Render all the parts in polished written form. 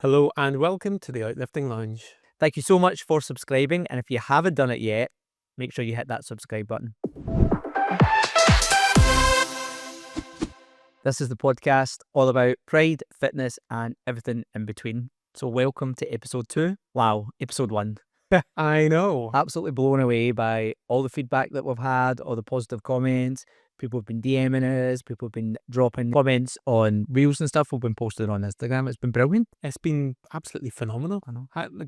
Hello and welcome to the Outlifting Lounge. Thank you so much for subscribing. And if you haven't done it yet, make sure you hit that subscribe button. This is the podcast all about pride, fitness, and everything in between. So, welcome to episode 2. Wow, episode 1. I know. Absolutely blown away by all the feedback that we've had, all the positive comments. People have been DMing us, people have been dropping comments on reels and stuff we've been posting on Instagram. It's been brilliant. It's been absolutely phenomenal. I know.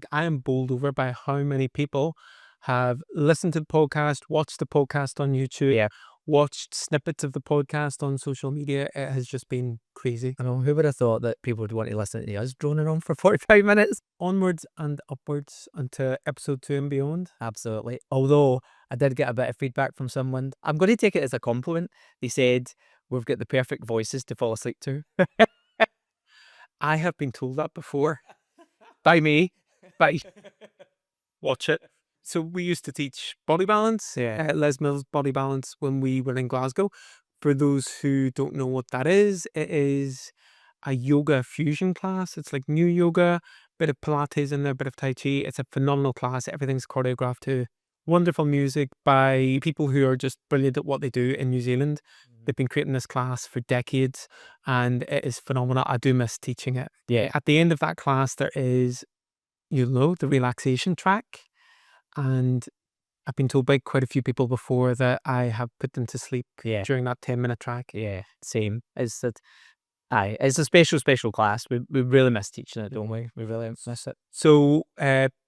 I am bowled over by how many people have listened to the podcast, watched the podcast on YouTube, Yeah. watched snippets of the podcast on social media. It has just been crazy. I know, who would have thought that people would want to listen to us droning on for 45 minutes? Onwards and upwards until episode 2 and beyond. Absolutely. Although I did get a bit of feedback from someone. I'm going to take it as a compliment. They said, we've got the perfect voices to fall asleep to. I have been told that before. By me. By watch it. So we used to teach body balance, Les Mills body balance when we were in Glasgow. For those who don't know what that is, it is a yoga fusion class. It's like new yoga, bit of Pilates in there, bit of Tai Chi. It's a phenomenal class. Everything's choreographed to wonderful music by people who are just brilliant at what they do in New Zealand. They've been creating this class for decades and it is phenomenal. I do miss teaching it. Yeah. At the end of that class, there is, the relaxation track. And I've been told by quite a few people before that I have put them to sleep during that 10-minute track. Yeah, same. It's a special class. We really miss teaching it, don't we? We really miss it. So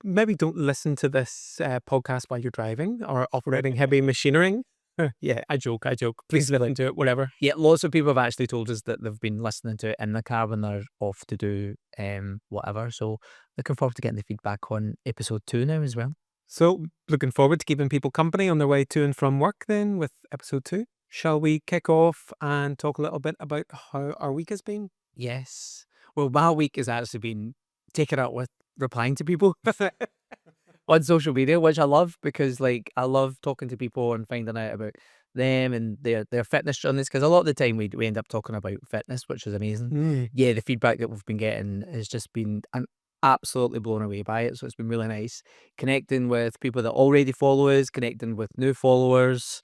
maybe don't listen to this podcast while you're driving or operating heavy machinery. Yeah, I joke. Please listen to it, whatever. Yeah, lots of people have actually told us that they've been listening to it in the car when they're off to do whatever. So looking forward to getting the feedback on episode 2 now as well. So looking forward to keeping people company on their way to and from work then with episode 2. Shall we kick off and talk a little bit about how our week has been? Yes. Well, my week has actually been taken up with replying to people on social media, which I love because I love talking to people and finding out about them and their fitness journeys, because a lot of the time we end up talking about fitness, which is amazing. Yeah, the feedback that we've been getting has just been absolutely blown away by it. So it's been really nice connecting with people that already follow us, connecting with new followers.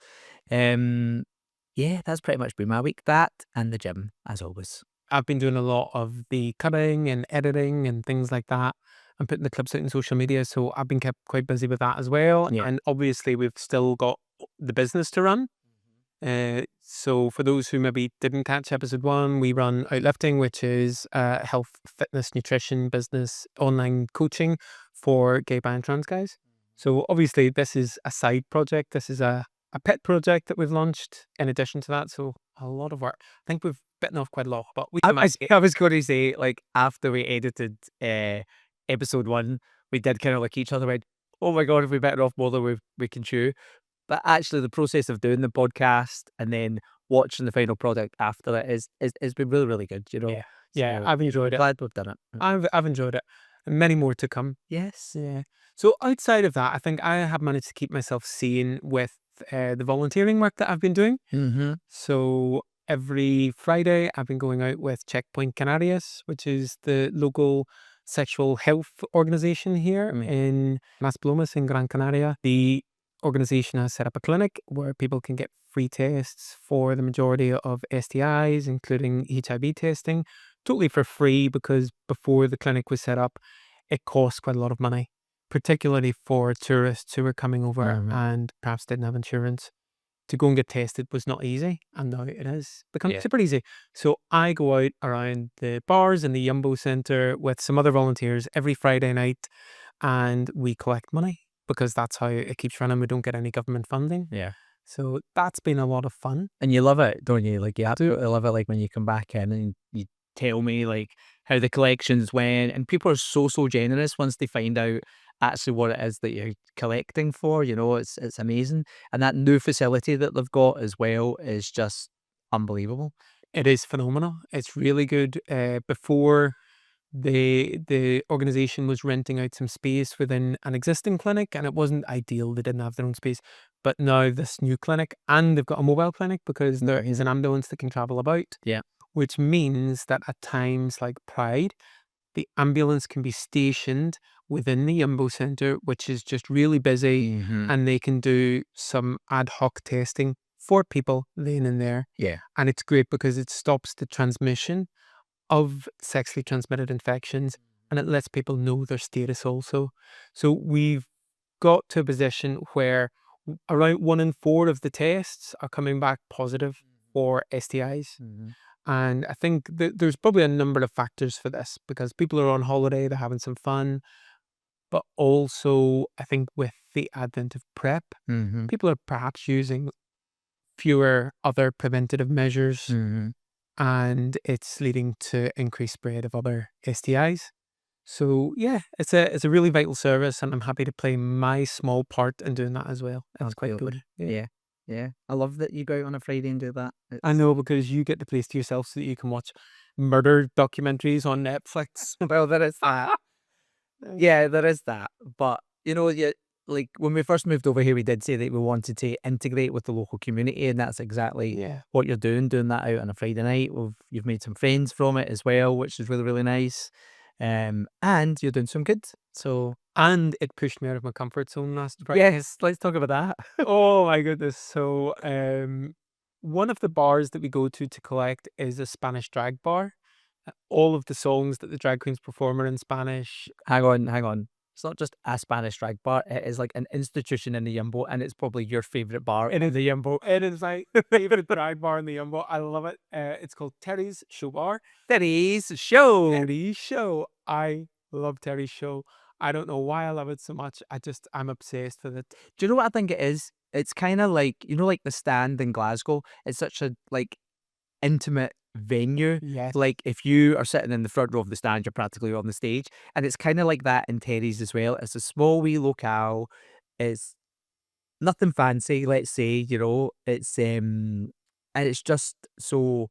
Yeah, that's pretty much been my week. That and the gym, as always. I've been doing a lot of the cutting and editing and things like that and putting the clips out in social media. So I've been kept quite busy with that as well. Yeah. And obviously we've still got the business to run. So for those who maybe didn't catch episode 1, we run Outlifting, which is health, fitness, nutrition, business, online coaching for gay, bi and trans guys. So obviously this is a side project. This is a pet project that we've launched in addition to that. So a lot of work. I think we've bitten off quite a lot, but I was going to say, after we edited episode 1, we did kind of look at each other and went, oh my God, have we bitten off more than we can chew? But actually the process of doing the podcast and then watching the final product after it is been really, really good, Yeah, So, I've enjoyed it. glad we've done it. I've enjoyed it. And many more to come. Yes. Yeah. So outside of that, I think I have managed to keep myself sane with the volunteering work that I've been doing. Mm-hmm. So every Friday, I've been going out with Checkpoint Canarias, which is the local sexual health organization here in Maspalomas in Gran Canaria. The organization has set up a clinic where people can get free tests for the majority of STIs, including HIV testing, totally for free, because before the clinic was set up, it cost quite a lot of money, particularly for tourists who were coming over and perhaps didn't have insurance. To go and get tested was not easy, and now it has become super easy. So I go out around the bars in the Yumbo Centre with some other volunteers every Friday night, and we collect money because that's how it keeps running. We don't get any government funding. Yeah. So that's been a lot of fun. And you love it, don't you? You absolutely love it, when you come back in and you tell me, how the collections went. And people are so generous once they find out actually what it is that you're collecting for. It's amazing. And that new facility that they've got as well is just unbelievable. It is phenomenal. It's really good. Before the organization was renting out some space within an existing clinic, and it wasn't ideal. They didn't have their own space. But now this new clinic, and they've got a mobile clinic because there is an ambulance that can travel about. Yeah. Which means that at times like Pride, the ambulance can be stationed within the Jumbo Centre, which is just really busy, and they can do some ad hoc testing for people then and there. Yeah. And it's great because it stops the transmission of sexually transmitted infections, and it lets people know their status also. So we've got to a position where around 1 in 4 of the tests are coming back positive for STIs. And I think that there's probably a number of factors for this because people are on holiday, they're having some fun, but also I think with the advent of PrEP, people are perhaps using fewer other preventative measures, and it's leading to increased spread of other STIs. So yeah, it's a really vital service, and I'm happy to play my small part in doing that as well. It's quite good. Yeah. Yeah. I love that you go out on a Friday and do that. I know, because you get the place to yourself so that you can watch murder documentaries on Netflix. Well, there is that. Yeah, there is that. But like when we first moved over here, we did say that we wanted to integrate with the local community, and that's exactly Yeah. what you're doing that out on a Friday night. You've made some friends from it as well, which is really, really nice. And you're doing some good. So And it pushed me out of my comfort zone last Friday. yes, let's talk about that. Oh my goodness. So one of the bars that we go to collect is a Spanish drag bar. All of the songs that the drag queens perform are in Spanish. Hang on. It's not just a Spanish drag bar. It is like an institution in the Jumbo, and it's probably your favorite bar in the Jumbo. It is my favorite drag bar in the Jumbo. I love it. It's called Terry's Show Bar. Terry's show. Terry's Show. I love Terry's Show. I don't know why I love it so much. I'm obsessed with it. Do you know what I think it is? It's kind of like, like the Stand in Glasgow. It's such a like intimate venue. Yes. Like if you are sitting in the front row of the Stand, you're practically on the stage. And it's kind of like that in Terry's as well. It's a small wee locale. It's nothing fancy, let's say, and it's just so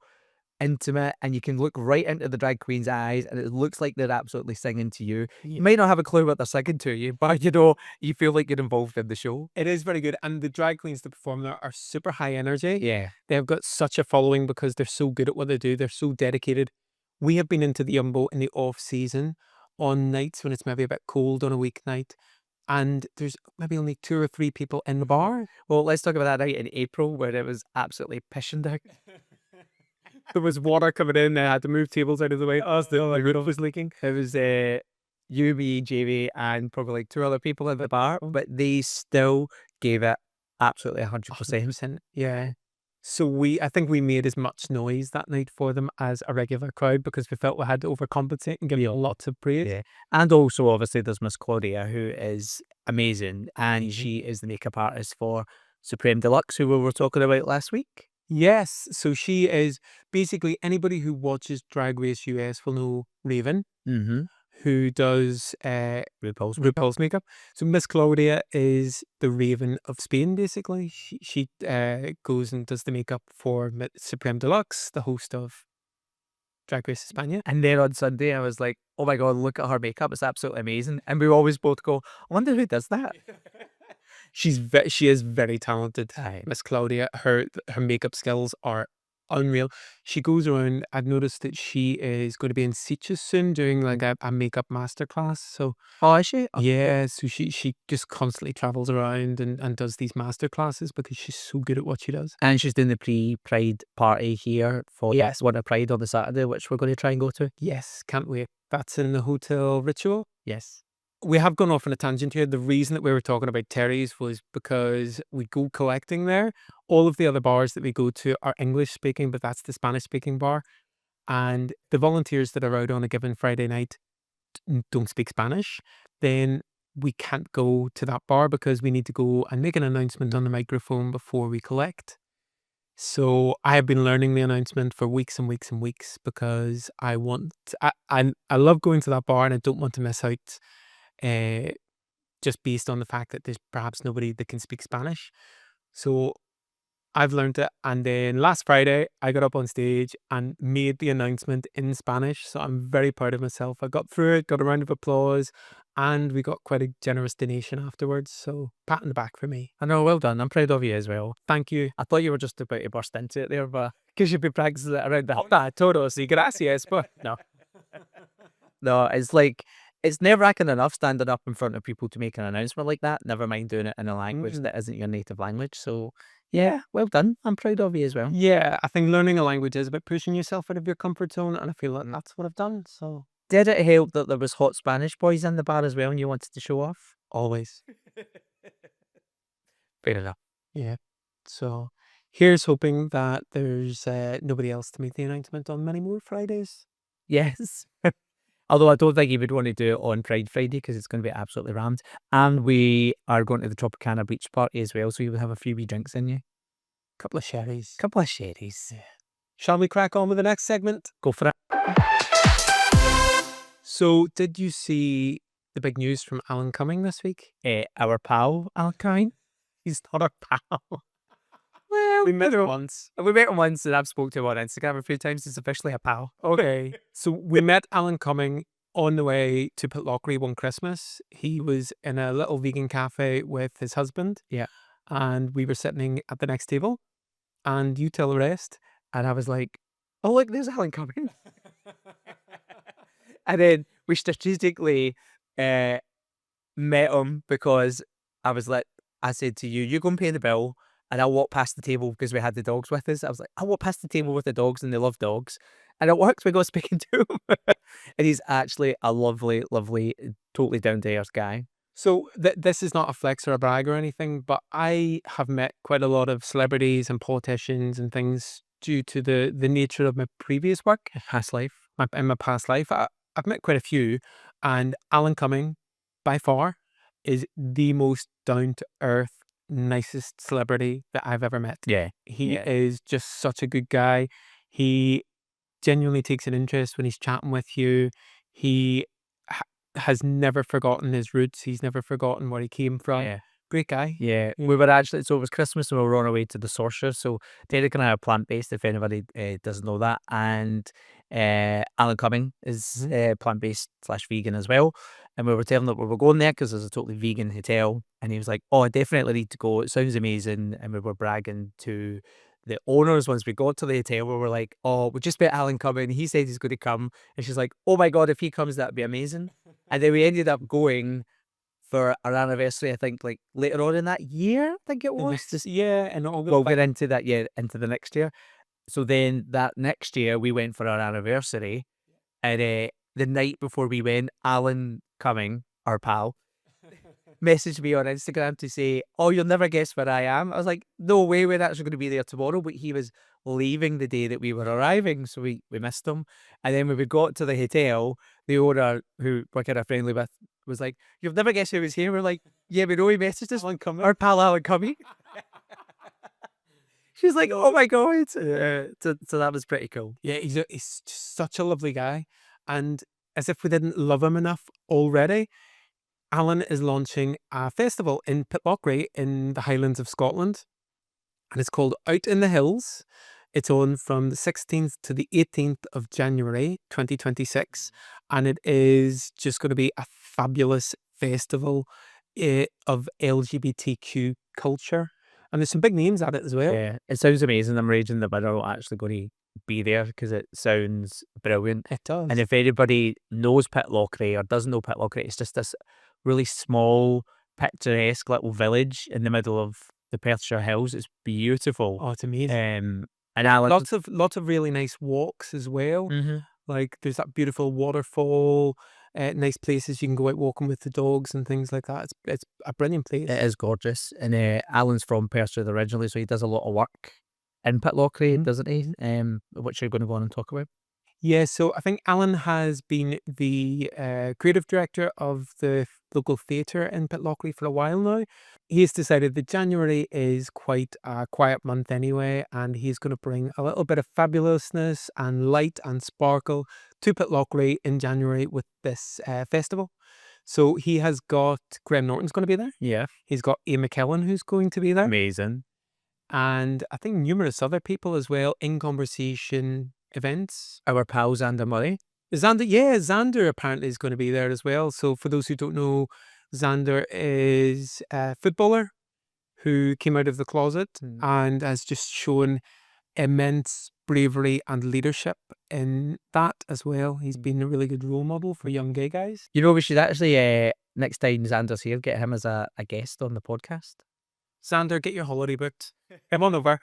intimate, and you can look right into the drag queen's eyes, and it looks like they're absolutely singing to you. You might not have a clue what they're singing to you, but you feel like you're involved in the show. It is very good. And the drag queens that perform there are super high energy. Yeah. They've got such a following because they're so good at what they do. They're so dedicated. We have been into the Jumbo in the off season on nights when it's maybe a bit cold on a weeknight, and there's maybe only 2 or 3 people in the bar. Well, let's talk about that night in April where it was absolutely pissing down. There was water coming in. They had to move tables out of the way. The roof was leaking. It was you, me, Jamie, and probably like 2 other people in the bar, but they still gave it absolutely 100%. 100%. Yeah. So I think we made as much noise that night for them as a regular crowd because we felt we had to overcompensate and give you lots of praise. Yeah. And also, obviously, there's Miss Claudia, who is amazing, and she is the makeup artist for Supreme Deluxe, who we were talking about last week. Yes. So she is basically, anybody who watches Drag Race US will know Raven, who does RuPaul's makeup. So Miss Claudia is the Raven of Spain, basically. She goes and does the makeup for Supreme Deluxe, the host of Drag Race España. And then on Sunday, I was like, oh my God, look at her makeup. It's absolutely amazing. And we always both go, I wonder who does that. She is very talented, Miss Claudia. Her makeup skills are unreal. She goes around. I've noticed that she is going to be in Sitges soon doing like a makeup masterclass. So is she? yeah, so she just constantly travels around and does these masterclasses because she's so good at what she does. And she's doing the pre-Pride party here for One of Pride on the Saturday, which we're going to try and go to. Yes, can't wait. That's in the Hotel Ritual. Yes. We have gone off on a tangent here. The reason that we were talking about Terry's was because we go collecting there. All of the other bars that we go to are English speaking, but that's the Spanish speaking bar. And the volunteers that are out on a given Friday night don't speak Spanish. Then we can't go to that bar because we need to go and make an announcement on the microphone before we collect. So I have been learning the announcement for weeks and weeks and weeks because I love going to that bar and I don't want to miss out. Just based on the fact that there's perhaps nobody that can speak Spanish. So I've learned it. And then last Friday, I got up on stage and made the announcement in Spanish. So I'm very proud of myself. I got through it, got a round of applause, and we got quite a generous donation afterwards. So pat on the back for me. I know, well done. I'm proud of you as well. Thank you. I thought you were just about to burst into it there, but because you've been practicing it around the house. Todos y gracias, but no. No, it's like, it's nerve-wracking enough standing up in front of people to make an announcement like that, never mind doing it in a language that isn't your native language. So, yeah, well done. I'm proud of you as well. Yeah, I think learning a language is about pushing yourself out of your comfort zone, and I feel like that's what I've done. So Did it help that there was hot Spanish boys in the bar as well and you wanted to show off? always, Fair enough. yeah. So here's hoping that there's nobody else to make the announcement on many more Fridays. Yes. Although I don't think you would want to do it on Pride Friday because it's going to be absolutely rammed. And we are going to the Tropicana Beach Party as well, so you will have a few wee drinks in you. Couple of sherries. Couple of sherries. Shall we crack on with the next segment? Go for it. So, did you see the big news from Alan Cumming this week? Our pal, Alkine. He's not our pal. Well, We met him once. we met him once and I've spoke to him on Instagram a few times. He's officially a pal. Okay. So we met Alan Cumming on the way to Pitlochry one Christmas. He was in a little vegan cafe with his husband. Yeah. And we were sitting at the next table. And you tell the rest. And I was like, oh, look, there's Alan Cumming. And then we strategically met him because I was like, I said to you, you go and pay the bill. And I walked past the table because we had the dogs with us. I was like, I walked past the table with the dogs and they love dogs. And it works. We got speaking to him. And he's actually a lovely, lovely, totally down to earth guy. So this is not a flex or a brag or anything, but I have met quite a lot of celebrities and politicians and things due to the nature of my previous work. Past life. In my past life. I've met quite a few, and Alan Cumming, by far, is the most down-to-earth, nicest celebrity that I've ever met. Yeah. He is just such a good guy. He genuinely takes an interest when he's chatting with you. He has never forgotten his roots. He's never forgotten where he came from. Yeah. Great guy. Yeah, we were actually, so it was Christmas and we were on our way to the Sorcerer. So Derek and I are plant-based, if anybody doesn't know that. And Alan Cumming is plant-based / vegan as well. And we were telling that we were going there because there's a totally vegan hotel. And he was like, oh, I definitely need to go. It sounds amazing. And we were bragging to the owners once we got to the hotel. We were like, oh, we just met Alan Cumming. He said he's going to come. And she's like, oh my God, if he comes, that'd be amazing. And then we ended up going for our anniversary, I think, like later on in that year, I think it was. And We'll get into that, into the next year. So then that next year, we went for our anniversary. And the night before we went, Alan Cumming, our pal, messaged me on Instagram to say, oh, you'll never guess where I am. I was like, no way, we're actually going to be there tomorrow. But he was leaving the day that we were arriving, so we missed him. And then when we got to the hotel, the owner, who we're kind of friendly with, was like, you'll never guess who was here. We're like, yeah, we know he messaged us. Our pal Alan Cumming. She's like, oh my God. So that was pretty cool. Yeah, he's just such a lovely guy. And as if we didn't love him enough already, Alan is launching a festival in Pitlochry in the Highlands of Scotland. And it's called Out in the Hills. It's on from the 16th to the 18th of January 2026. And it is just going to be a fabulous festival of LGBTQ culture. And there's some big names at it as well. Yeah, it sounds amazing. I'm raging that we're not actually going to be there because it sounds brilliant. It does. And if anybody knows Pitlochry or doesn't know Pitlochry, it's just this really small, picturesque little village in the middle of the Perthshire Hills. It's beautiful. Oh, it's amazing. And Alan, lots of really nice walks as well. Like there's that beautiful waterfall, nice places you can go out walking with the dogs and things like that. It's a brilliant place. It is gorgeous. And Alan's from Perthshire originally, so he does a lot of work in Pitlochry, doesn't he? Which you're going to go on and talk about. Yeah, so I think Alan has been the creative director of the local theatre in Pitlochry for a while now. He's decided that January is quite a quiet month anyway, and he's going to bring a little bit of fabulousness and light and sparkle to Pitlochry in January with this festival. So he has got Graham Norton's going to be there. Yeah. He's got Ian McKellen who's going to be there. Amazing. And I think numerous other people as well in conversation events. Our pal Xander Murray. Xander apparently is going to be there as well. So for those who don't know, Xander is a footballer who came out of the closet and has just shown immense bravery and leadership in that as well. He's been a really good role model for young gay guys. You know, we should actually, next time Xander's here, get him as a guest on the podcast. Xander, get your holiday booked. Come on over.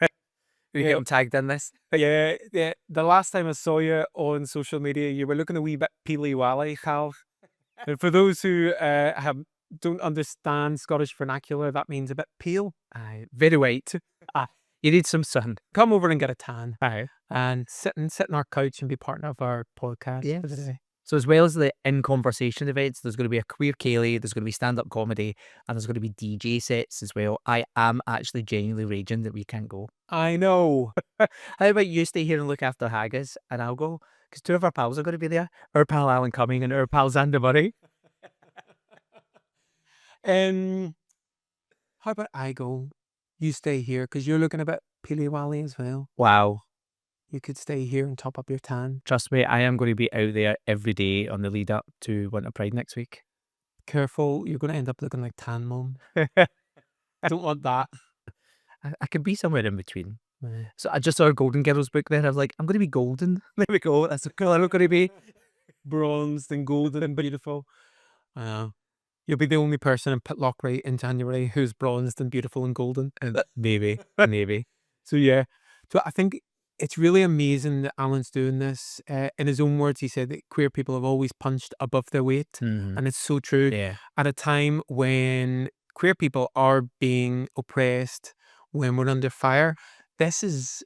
We Yeah. get him tagged in this. Yeah. The last time I saw you on social media, you were looking a wee bit peely-wally, Cal. And for those who don't understand Scottish vernacular, that means a bit pale. Aye, very white. You need some sun. Come over and get a tan. Aye. And sit on our couch and be part of our podcast for the Yes. day. So as well as the in-conversation events, there's going to be a queer ceilidh, there's going to be stand-up comedy, and there's going to be DJ sets as well. I am actually genuinely raging that we can't go. I know. How about you stay here and look after Haggis, and I'll go? Because two of our pals are going to be there. Our pal Alan Cumming and our pal Xander Murray. How about I go? You stay here because you're looking a bit peely-wally as well. Wow. You could stay here and top up your tan. Trust me, I am going to be out there every day on the lead up to Winter Pride next week. Careful, you're going to end up looking like Tan Mum. I don't want that. I could be somewhere in between. So I just saw a Golden Girls book there. I was like, I'm going to be golden. There we go. That's the colour I'm going to be. Bronzed and golden and beautiful. You'll be the only person in Pitlochry in January who's bronzed and beautiful and golden. Maybe. So yeah. So I think it's really amazing that Alan's doing this. In his own words, he said that queer people have always punched above their weight. Mhm. And it's so true. Yeah. At a time when queer people are being oppressed, when we're under fire, this is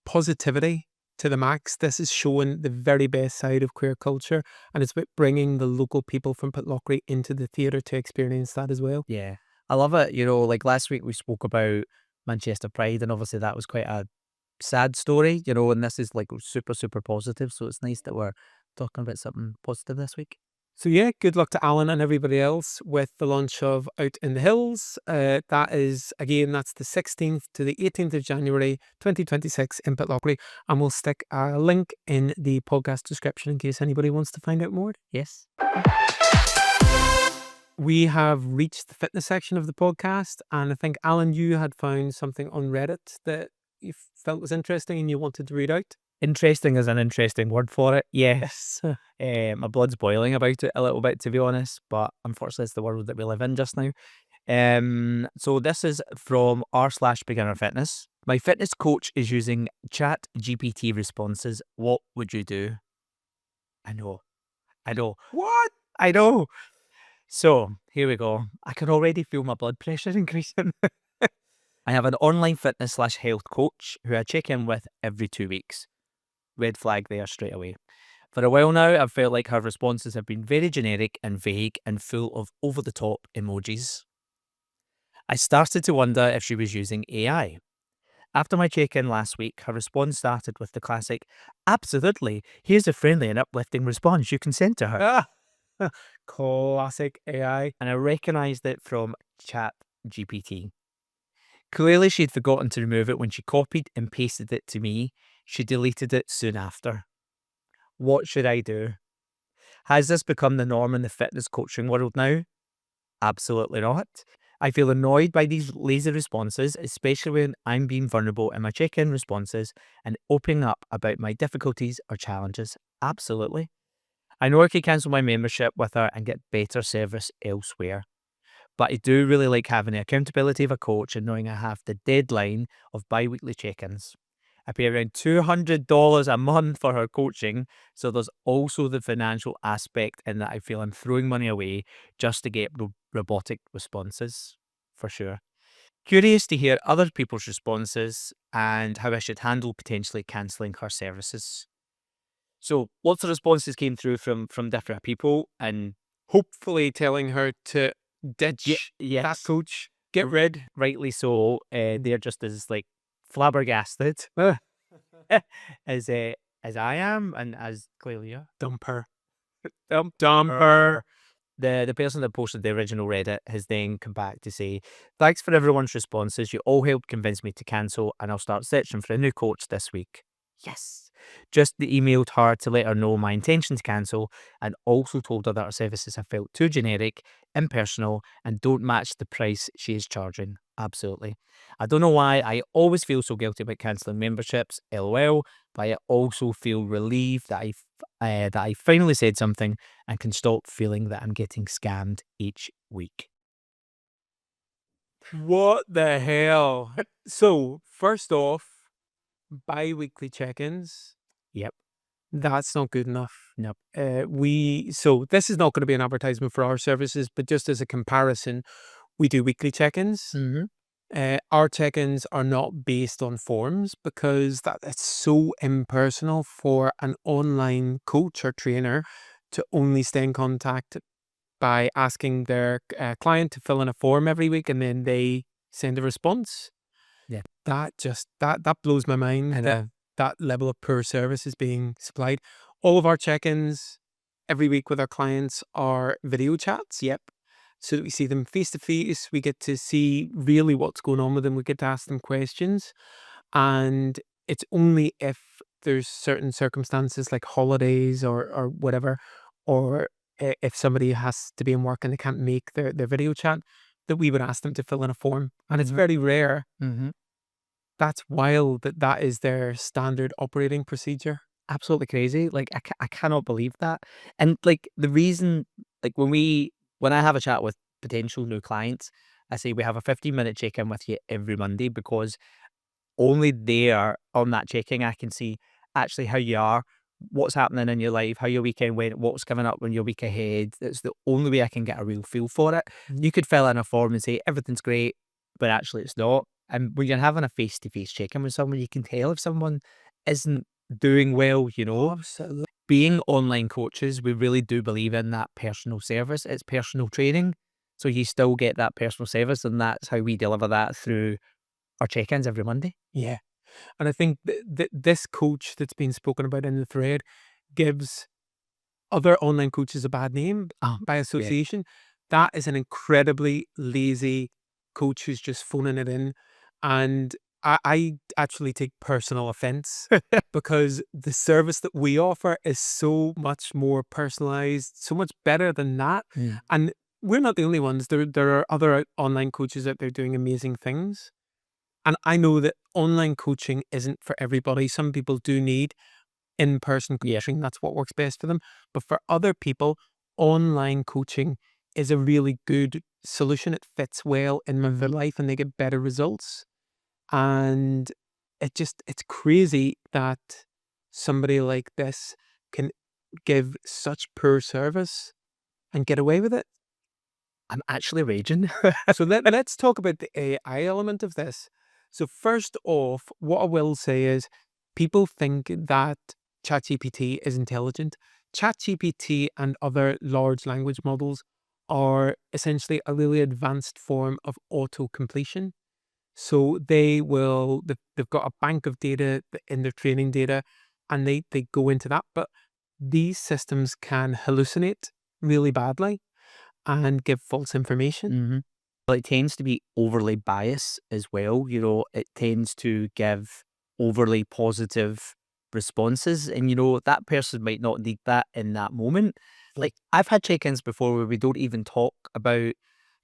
positivity to the max. This is showing the very best side of queer culture, and it's about bringing the local people from Pitlochry into the theatre to experience that as well. Yeah. I love it. You know, like last week we spoke about Manchester Pride, and obviously that was quite a sad story, you know, and this is like super, super positive. So it's nice that we're talking about something positive this week. So yeah, good luck to Alan and everybody else with the launch of Out in the Hills. That is, again, that's the 16th to the 18th of January 2026 in Pitlochry, and we'll stick a link in the podcast description in case anybody wants to find out more. Yes. We have reached the fitness section of the podcast, and I think, Alan, you had found something on Reddit that you felt was interesting and you wanted to read out. Interesting is an interesting word for it. Yes. My blood's boiling about it a little bit, to be honest, but unfortunately it's the world that we live in just now. So this is from r/beginner fitness. My fitness coach is using chat GPT responses. What would you do? I know. What? I know. So here we go. I can already feel my blood pressure increasing. I have an online fitness/health coach who I check in with every 2 weeks. Red flag there straight away. For a while now, I've felt like her responses have been very generic and vague and full of over-the-top emojis. I started to wonder if she was using AI. After my check-in last week, her response started with the classic, "Absolutely, here's a friendly and uplifting response you can send to her." Classic AI. And I recognised it from Chat GPT. Clearly, she'd forgotten to remove it when she copied and pasted it to me. She deleted it soon after. What should I do? Has this become the norm in the fitness coaching world now? Absolutely not. I feel annoyed by these lazy responses, especially when I'm being vulnerable in my check-in responses and opening up about my difficulties or challenges. Absolutely. I know I could cancel my membership with her and get better service elsewhere. But I do really like having the accountability of a coach and knowing I have the deadline of bi-weekly check-ins. I pay around $200 a month for her coaching, so there's also the financial aspect in that I feel I'm throwing money away just to get robotic responses, for sure. Curious to hear other people's responses and how I should handle potentially cancelling her services. So lots of responses came through from different people, and Hopefully telling her to ditch that coach, get rid. rightly so, they're just as like flabbergasted as I am, and as clearly you. Dump her. Dump her. The person that posted the original Reddit has then come back to say, "Thanks for everyone's responses. You all helped convince me to cancel, and I'll start searching for a new coach this week." Yes. Just emailed her to let her know my intention to cancel and also told her that her services have felt too generic, impersonal, and don't match the price she is charging. Absolutely. I don't know why I always feel so guilty about cancelling memberships, lol, but I also feel relieved that that I finally said something and can stop feeling that I'm getting scammed each week. What the hell? So, first off, bi-weekly check-ins, Yep. that's not good enough. Nope. So this is not going to be an advertisement for our services, but just as a comparison, we do weekly check-ins. Mm-hmm. Our check-ins are not based on forms because it's so impersonal for an online coach or trainer to only stay in contact by asking their client to fill in a form every week and then they send a response. Yeah. That blows my mind that that level of poor service is being supplied. All of our check-ins every week with our clients are video chats. Yep. So that we see them face to face. We get to see really what's going on with them. We get to ask them questions. And it's only if there's certain circumstances like holidays or whatever, or if somebody has to be in work and they can't make their video chat, that we would ask them to fill in a form. And it's very rare. Mm-hmm. That's wild that that is their standard operating procedure. Absolutely crazy. Like I cannot believe that. And like the reason, like when I have a chat with potential new clients, I say we have a 15-minute check-in with you every Monday because only there on that check-in I can see actually how you are, what's happening in your life, how your weekend went, what's coming up when your week ahead. It's the only way I can get a real feel for it. You could fill in a form and say everything's great, but actually it's not. And when you're having a face-to-face check-in with someone, you can tell if someone isn't doing well, you know. Absolutely. Being online coaches, we really do believe in that personal service. It's personal training. So you still get that personal service, and that's how we deliver that through our check-ins every Monday. Yeah. And I think this coach that's been spoken about in the thread gives other online coaches a bad name Oh, by yeah. association. That is an incredibly lazy coach who's just phoning it in. And I actually take personal offense because the service that we offer is so much more personalized, so much better than that. Mm. And we're not the only ones. There are other online coaches out there doing amazing things. And I know that online coaching isn't for everybody. Some people do need in-person Yeah. coaching. That's what works best for them. But for other people, online coaching is a really good solution. It fits well in their life and they get better results. And it's crazy that somebody like this can give such poor service and get away with it. I'm actually raging. So let's talk about the AI element of this. So first off, what I will say is people think that ChatGPT is intelligent. ChatGPT and other large language models are essentially a really advanced form of auto completion. So they've got a bank of data in their training data and they go into that. But these systems can hallucinate really badly and give false information. Mhm. Well, it tends to be overly biased as well, you know, it tends to give overly positive responses, and, you know, that person might not need that in that moment. Like, I've had check-ins before where we don't even talk about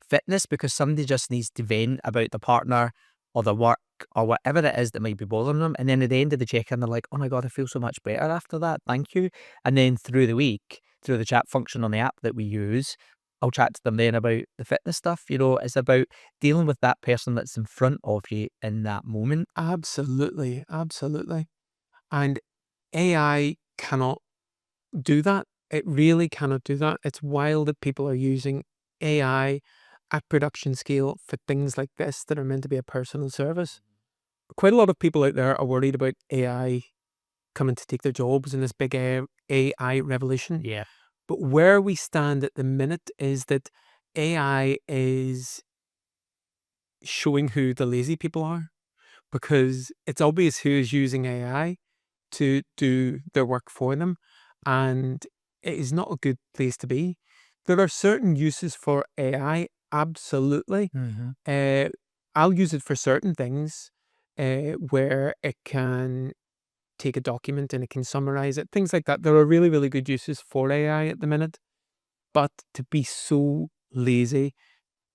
fitness because somebody just needs to vent about the partner or the work or whatever it is that might be bothering them, and then at the end of the check-in, they're like, "Oh my god, I feel so much better after that, thank you." And then through the week, through the chat function on the app that we use, I'll chat to them then about the fitness stuff, you know, it's about dealing with that person that's in front of you in that moment. Absolutely, absolutely. And AI cannot do that. It really cannot do that. It's wild that people are using AI at production scale for things like this that are meant to be a personal service. Quite a lot of people out there are worried about AI coming to take their jobs in this big AI revolution. Yeah. But where we stand at the minute is that AI is showing who the lazy people are because it's obvious who is using AI to do their work for them, and it is not a good place to be. There are certain uses for AI, absolutely. Mhm. Uh, I'll use it for certain things where it can take a document and it can summarize it, things like that. There are really, really good uses for AI at the minute. But to be so lazy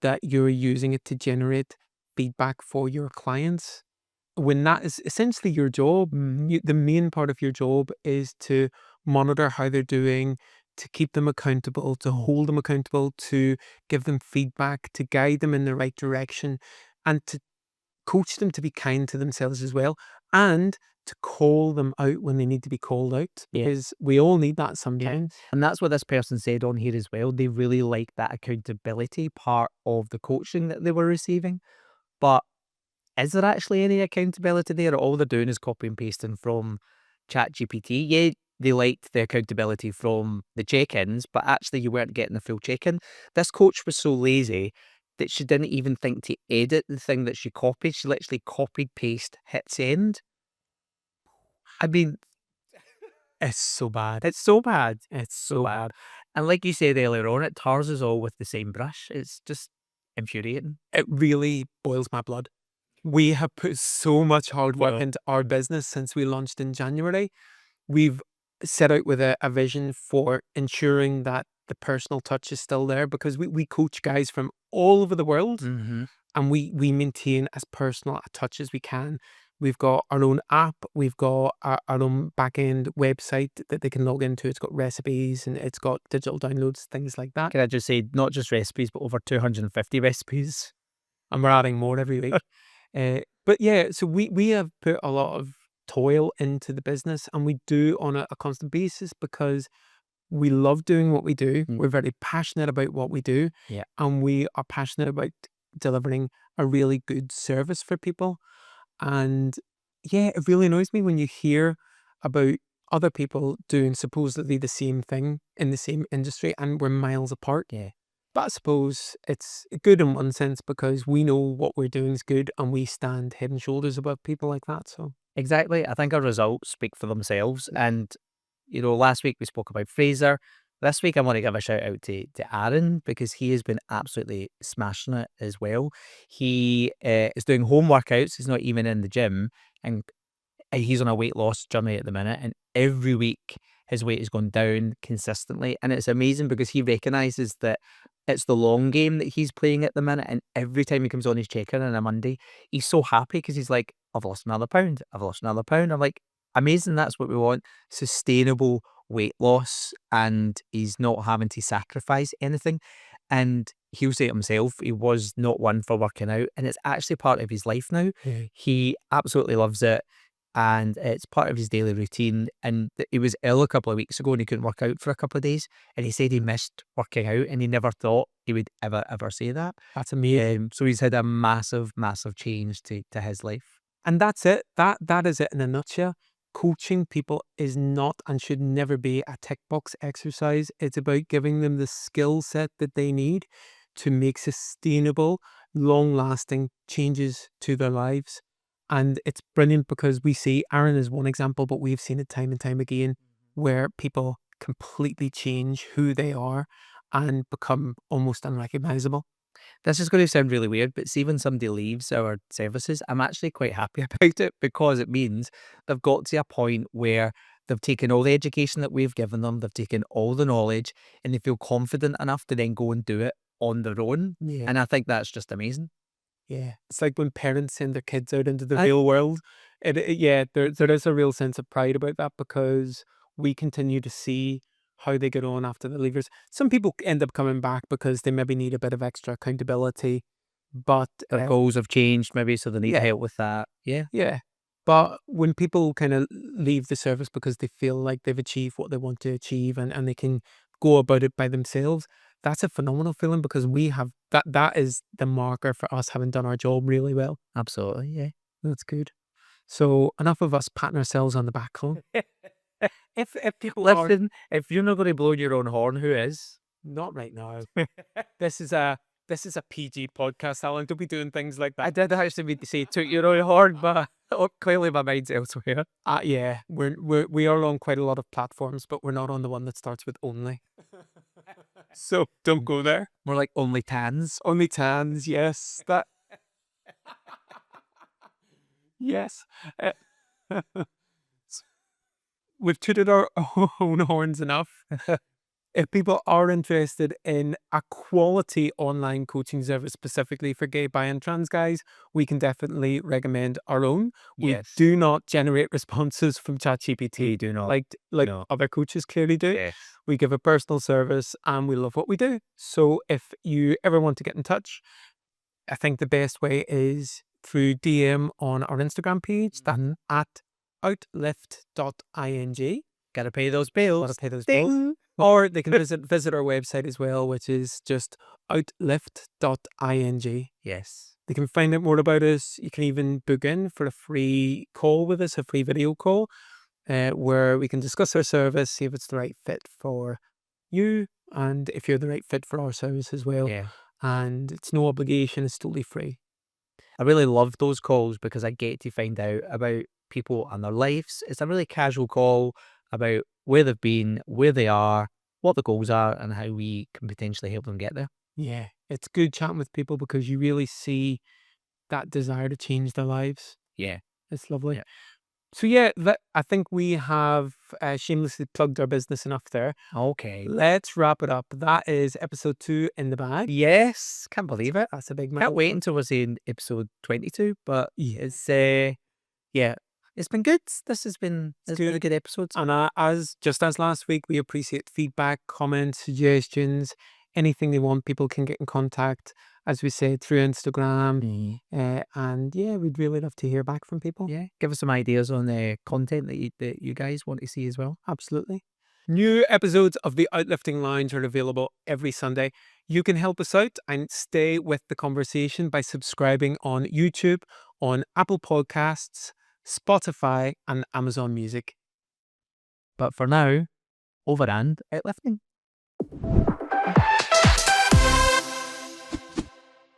that you're using it to generate feedback for your clients, when that is essentially your job, the main part of your job is to monitor how they're doing, to keep them accountable, to hold them accountable, to give them feedback, to guide them in the right direction, and to coach them to be kind to themselves as well, and to call them out when they need to be called out, Yeah. because we all need that sometimes. And that's what this person said on here as well. They really like that accountability part of the coaching that they were receiving. But is there actually any accountability there? All they're doing is copy and pasting from ChatGPT. Yeah, they liked the accountability from the check-ins, but actually you weren't getting the full check-in. This coach was so lazy that she didn't even think to edit the thing that she copied. She literally copied, paste, hit send. I mean, It's so bad. it's so bad. It's so bad. And like you said earlier on, it tars us all with the same brush. It's just infuriating. It really boils my blood. We have put so much hard work Yeah. into our business since we launched in January. We've set out with a vision for ensuring that the personal touch is still there, because we coach guys from all over the world, Mm-hmm. and we maintain as personal a touch as we can. We've got our own app, we've got our own back-end website that they can log into. It's got recipes and it's got digital downloads, things like that. Can I just say, not just recipes, but over 250 recipes. And we're adding more every week. But yeah, so we have put a lot of toil into the business, and we do on a constant basis, because we love doing what we do. Mm. We're very passionate about what we do. Yeah. And we are passionate about delivering a really good service for people. And yeah, it really annoys me when you hear about other people doing supposedly the same thing in the same industry and we're miles apart. Yeah. But I suppose it's good in one sense, because we know what we're doing is good and we stand head and shoulders above people like that. So Exactly. I think our results speak for themselves. And, last week we spoke about Fraser. This week I want to give a shout out to Aaron, because he has been absolutely smashing it as well. He is doing home workouts. He's not even in the gym. And he's on a weight loss journey at the minute. And every week his weight has gone down consistently. And it's amazing because he recognises that it's the long game that he's playing at the minute. And every time he comes on his check-in on a Monday, he's so happy because he's like, I've lost another pound. I've lost another pound. I'm like, amazing. That's what we want. Sustainable weight loss. And he's not having to sacrifice anything. And he'll say it himself, he was not one for working out. And it's actually part of his life now. yeah. He absolutely loves it. And it's part of his daily routine. And he was ill a couple of weeks ago and he couldn't work out for a couple of days. And he said he missed working out and he never thought he would ever say that. That's amazing. So he's had a massive, massive change to his life. And that's it. That is it in a nutshell. Coaching people is not and should never be a tick box exercise. It's about giving them the skill set that they need to make sustainable, long lasting changes to their lives. And it's brilliant because we see Aaron is one example, but we've seen it time and time again where people completely change who they are and become almost unrecognizable. This is going to sound really weird, but see, when somebody leaves our services, I'm actually quite happy about it, because it means they've got to a point where they've taken all the education that we've given them, they've taken all the knowledge, and they feel confident enough to then go and do it on their own. Yeah. And I think that's just amazing. Yeah, it's like when parents send their kids out into the real world. There is a real sense of pride about that, because we continue to see how they get on after the leavers. Some people end up coming back because they maybe need a bit of extra accountability, but Their goals have changed maybe, so they need yeah. help with that. Yeah. yeah. But when people kind of leave the service because they feel like they've achieved what they want to achieve and they can go about it by themselves, that's a phenomenal feeling, because we have that is the marker for us having done our job really well. Absolutely. Yeah. That's good. So enough of us patting ourselves on the back, though. If people are Listen, if you're not going to blow your own horn, who is? not right now. This is a PG podcast, Alan. Don't be doing things like I that. did actually mean to say toot your own horn, but clearly my mind's elsewhere. Yeah, we are on quite a lot of platforms, but we're not on the one that starts with only. So don't go there. More like only tans. Only tans, yes. That. Yes. we've tooted our own horns enough. If people are interested in a quality online coaching service specifically for gay, bi, and trans guys, we can definitely recommend our own. We Yes. do not generate responses from ChatGPT. We do not. Like No. other coaches clearly do. Yes. We give a personal service and we love what we do. So if you ever want to get in touch, I think the best way is through DM on our Instagram page. That's at outlift.ing. Gotta pay those bills. Gotta pay those bills. Ding. Or they can visit our website as well, which is just outlift.ing. Yes. They can find out more about us. You can even book in for a free call with us, a free video call, where we can discuss our service, see if it's the right fit for you, and if you're the right fit for our service as well. Yeah. And it's no obligation, it's totally free. I really love those calls because I get to find out about people and their lives. It's a really casual call about where they've been, where they are, what the goals are, and how we can potentially help them get there. Yeah, it's good chatting with people because you really see that desire to change their lives. Yeah. It's lovely. Yeah. So yeah, I think we have shamelessly plugged our business enough there. Okay. Let's wrap it up. That is episode 2 in the bag. Yes. Can't believe it. That's a big Can't wait milestone. until we're seeing episode 22, but Yeah. it's yeah, it's been good. This has been a good episode. And as last week, we appreciate feedback, comments, suggestions, anything they want. People can get in contact, as we said, through Instagram. And yeah, we'd really love to hear back from people. Yeah, give us some ideas on the content that you guys want to see as well. Absolutely. New episodes of the Outlifting Lounge are available every Sunday. You can help us out and stay with the conversation by subscribing on YouTube, on Apple Podcasts, Spotify, and Amazon Music. But for now, over and outlifting.